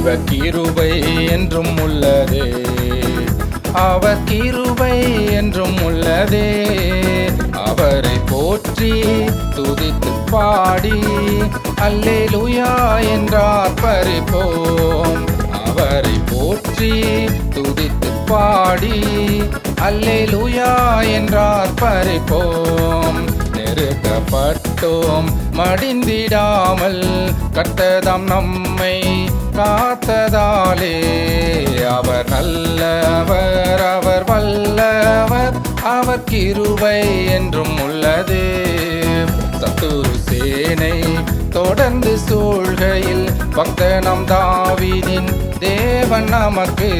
கிருபை என்றும் உள்ளதே, அவர் கிருபை என்றும் உள்ளதே. அவரை போற்றி துதித்து பாடி அல்லேலூயா என்றார் பரிப்போம். அவரை போற்றி துதித்து பாடி அல்லேலூயா என்றார் பரிப்போம். நெருக்கப்பட்டோம் மடிந்திடாமல் கர்த்ததாம் நம்மை காத்ததாலே. அவர் நல்லவர், அவர் வல்லவர், அவர் கிருபை என்றும் உள்ளதே. சத்துரு சேனை தொடர்ந்து சூழ்கையில் பக்தனாம் தாவீதின் தேவன் நமக்கு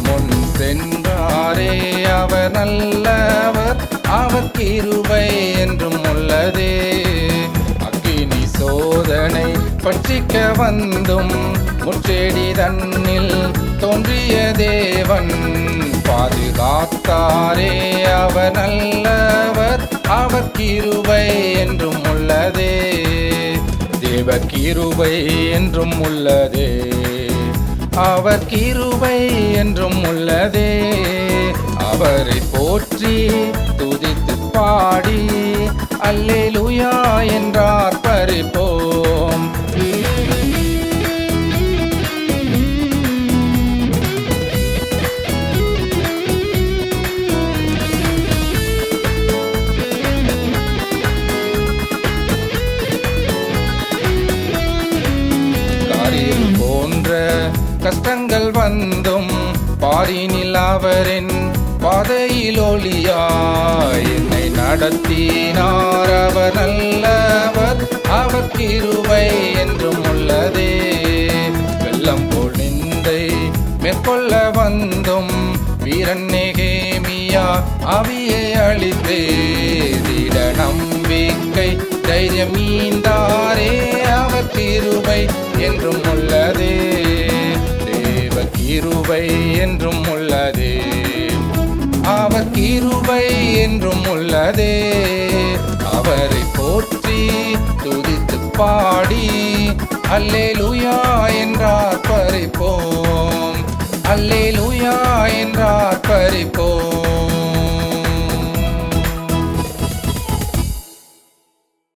முன் சென்றாரே. அவர் நல்லவர், அவர் கிருபை என்றும் உள்ளதே. அக்கினி சோதனை பட்சிக்க வந்தும் முச்செடி தன்னில் தோன்றிய தேவன் பாதுகாத்தாரே. அவர் நல்லவர், அவர் கிருபை என்றும் உள்ளதே. தேவ கிருபை என்றும் உள்ளதே, அவர் கிருபை என்றும் உள்ளதே. அவரை போற்றி துதித்து பாடி அல்லேலூயா என்றார் பரிப்போம். போன்ற கஷ்டங்கள் வந்தும் பாரினில் அவரின் பாதையில் ஒளியாய் என்னை நடத்தினார். அவர் நல்லவர், அவர் கிருபை என்றும் உள்ளதே. வெள்ளம் போல் நிந்தை மேற்கொள்ள வந்தும் வீரன் நெகேமியா ஆவியை அளித்தே திட நம்பிக்கை தைரியம் மீந்தாரே. அவர் கிருபை என்றும் உள்ளதே. தேவ கிருபை என்றும் உள்ளதே, அவர் கிருபை என்றும் உள்ளதே. அவரை போற்றி துதித்து பாடி அல்லேலூயா என்றார் பரிப்போம். அல்லேலூயா என்றார் பரிப்போம்.